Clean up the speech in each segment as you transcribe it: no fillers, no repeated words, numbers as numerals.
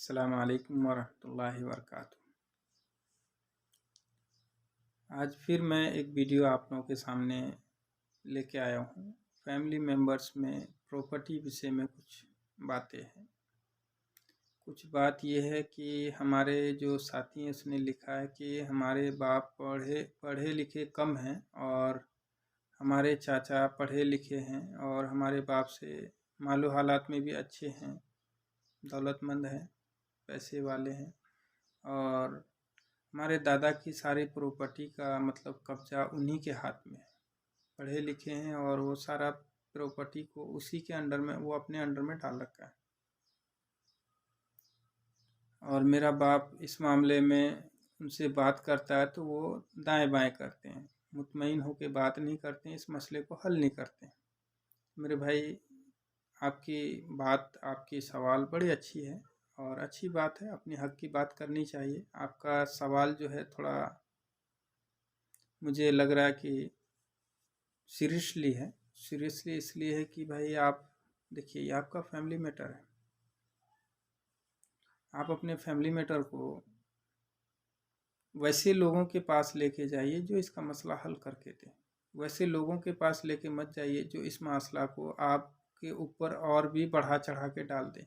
अस्सलामु अलैकुम वरहमतुल्लाहि वबरकातुहू। आज फिर मैं एक वीडियो आप लोगों के सामने लेके आया हूँ। फैमिली मेम्बर्स में प्रॉपर्टी विषय में कुछ बातें हैं। कुछ बात यह है कि हमारे जो साथी हैं उसने लिखा है कि हमारे बाप पढ़े लिखे कम हैं और हमारे चाचा पढ़े लिखे हैं और हमारे बाप से मालो हालात में भी अच्छे हैं, दौलतमंद हैं, पैसे वाले हैं और हमारे दादा की सारी प्रॉपर्टी का मतलब कब्जा उन्हीं के हाथ में है। पढ़े लिखे हैं और वो सारा प्रॉपर्टी को उसी के अंडर में वो अपने अंडर में डाल रखा है। और मेरा बाप इस मामले में उनसे बात करता है तो वो दाएं बाएं करते हैं, मुतमईन होकर बात नहीं करते हैं, इस मसले को हल नहीं करते हैं। मेरे भाई, आपकी बात, आपकी सवाल बड़ी अच्छी है और अच्छी बात है, अपने हक की बात करनी चाहिए। आपका सवाल जो है थोड़ा मुझे लग रहा है कि सीरियसली इसलिए है कि भाई आप देखिए, ये आपका फैमिली मैटर है। आप अपने फैमिली मैटर को वैसे लोगों के पास लेके जाइए जो इसका मसला हल करके दें। वैसे लोगों के पास लेके मत जाइए जो इस मसला को आपके ऊपर और भी बढ़ा चढ़ा के डाल दें।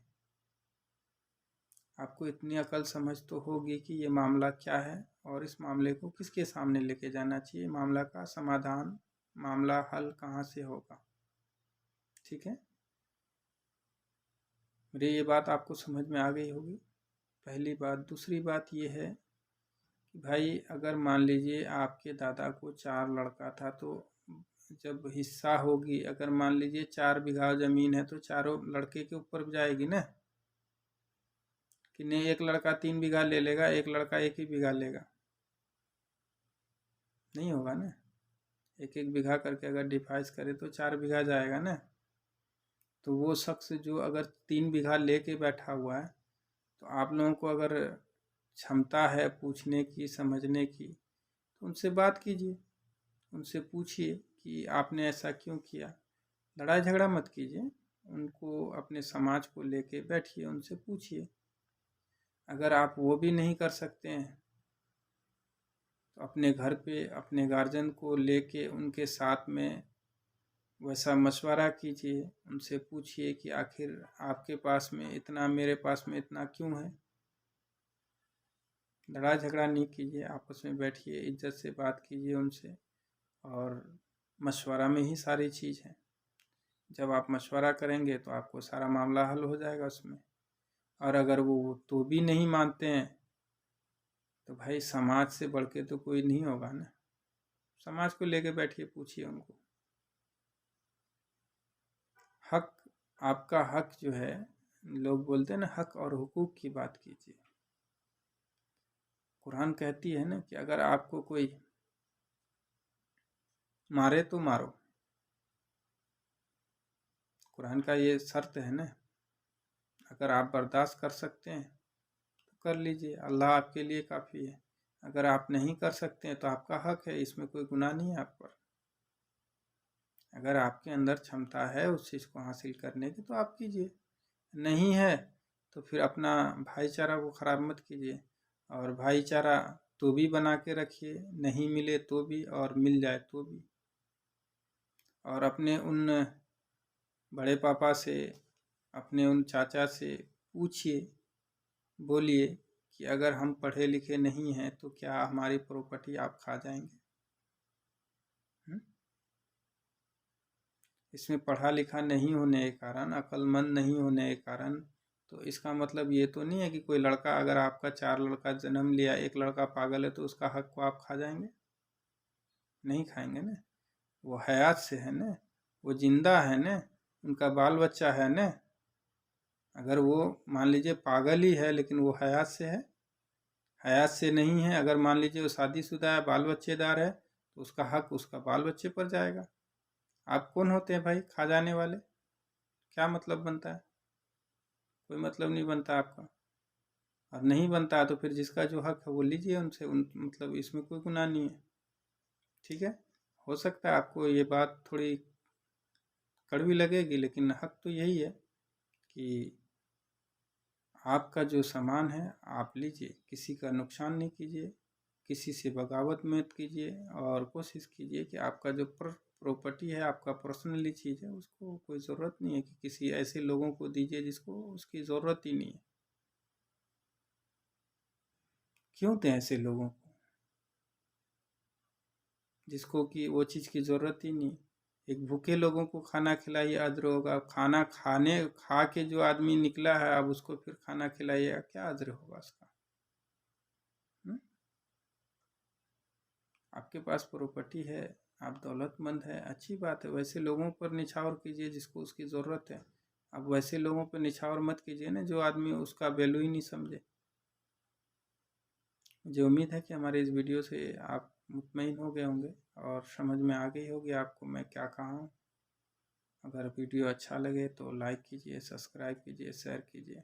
आपको इतनी अकल समझ तो होगी कि ये मामला क्या है और इस मामले को किसके सामने लेके जाना चाहिए, मामला का समाधान, मामला हल कहाँ से होगा। ठीक है, मेरी ये बात आपको समझ में आ गई होगी, पहली बात। दूसरी बात ये है कि भाई अगर मान लीजिए आपके दादा को 4 लड़का था तो जब हिस्सा होगी, अगर मान लीजिए 4 बीघा ज़मीन है तो चारों लड़के के ऊपर जाएगी ना, कि नहीं एक लड़का 3 बीघा ले लेगा, एक लड़का 1 ही बीघा लेगा? नहीं होगा ना। 1-1 बीघा करके अगर डिवाइस करे तो 4 बीघा जाएगा ना। तो वो शख्स जो अगर 3 बीघा लेके बैठा हुआ है तो आप लोगों को अगर क्षमता है पूछने की, समझने की, तो उनसे बात कीजिए, उनसे पूछिए कि आपने ऐसा क्यों किया। लड़ाई झगड़ा मत कीजिए, उनको अपने समाज को लेके बैठिए, उनसे पूछिए। अगर आप वो भी नहीं कर सकते हैं तो अपने घर पे अपने गार्जियन को लेके उनके साथ में वैसा मशवरा कीजिए, उनसे पूछिए कि आखिर आपके पास में इतना, मेरे पास में इतना क्यों है। लड़ाई झगड़ा नहीं कीजिए, आपस में बैठिए, इज्जत से बात कीजिए उनसे और मशवरा में ही सारी चीज़ है। जब आप मशवरा करेंगे तो आपको सारा मामला हल हो जाएगा उसमें। और अगर वो तो भी नहीं मानते हैं तो भाई समाज से बढ़ के तो कोई नहीं होगा ना। समाज को लेके बैठिए, पूछिए उनको। हक, आपका हक जो है, लोग बोलते हैं ना हक और हुकूक की बात कीजिए। कुरान कहती है ना कि अगर आपको कोई मारे तो मारो, कुरान का ये शर्त है ना। अगर आप बर्दाश्त कर सकते हैं तो कर लीजिए, अल्लाह आपके लिए काफ़ी है। अगर आप नहीं कर सकते हैं तो आपका हक है, इसमें कोई गुनाह नहीं है आप पर। अगर आपके अंदर क्षमता है उस चीज़ को हासिल करने की तो आप कीजिए, नहीं है तो फिर अपना भाईचारा को ख़राब मत कीजिए। और भाईचारा तो भी बना के रखिए, नहीं मिले तो भी और मिल जाए तो भी। और अपने उन बड़े पापा से, अपने उन चाचा से पूछिए, बोलिए कि अगर हम पढ़े लिखे नहीं हैं तो क्या हमारी प्रॉपर्टी आप खा जाएंगे? इसमें पढ़ा लिखा नहीं होने के कारण, अक्लमंद नहीं होने के कारण, तो इसका मतलब ये तो नहीं है कि कोई लड़का, अगर आपका 4 लड़का जन्म लिया, एक लड़का पागल है तो उसका हक को आप खा जाएंगे? नहीं खाएंगे ना। वो हयात से है ना, वो जिंदा है ना, उनका बाल बच्चा है ना। अगर वो मान लीजिए पागल ही है लेकिन वो हयात से है, हयात से नहीं है, अगर मान लीजिए वो शादीशुदा है, बाल बच्चेदार है, तो उसका हक उसका बाल बच्चे पर जाएगा। आप कौन होते हैं भाई खा जाने वाले? क्या मतलब बनता है? कोई मतलब नहीं बनता आपका। और नहीं बनता तो फिर जिसका जो हक है वो लीजिए उनसे, उन मतलब इसमें कोई गुनाह नहीं है। ठीक है, हो सकता है आपको ये बात थोड़ी कड़वी लगेगी लेकिन हक तो यही है कि आपका जो सामान है आप लीजिए, किसी का नुकसान नहीं कीजिए, किसी से बगावत मत कीजिए, और कोशिश कीजिए कि आपका जो प्रॉपर्टी है, आपका पर्सनली चीज़ है, उसको कोई ज़रूरत नहीं है कि किसी ऐसे लोगों को दीजिए जिसको उसकी ज़रूरत ही नहीं है। क्यों दें ऐसे लोगों को जिसको कि वो चीज़ की ज़रूरत ही नहीं। एक भूखे लोगों को खाना खिलाइए, अज्र होगा। खाना खा के जो आदमी निकला है, अब उसको फिर खाना खिलाइएगा, क्या अज्र होगा उसका? हुँ? आपके पास प्रॉपर्टी है, आप दौलतमंद हैं, अच्छी बात है। वैसे लोगों पर निछावर कीजिए जिसको उसकी ज़रूरत है। अब वैसे लोगों पर निछावर मत कीजिए ना जो आदमी उसका वैल्यू ही नहीं समझे। मुझे उम्मीद है कि हमारे इस वीडियो से आप मुतमईन हो गए होंगे और समझ में आ गई होगी आपको मैं क्या कहा हूँ। अगर वीडियो अच्छा लगे तो लाइक कीजिए, सब्सक्राइब कीजिए, शेयर कीजिए।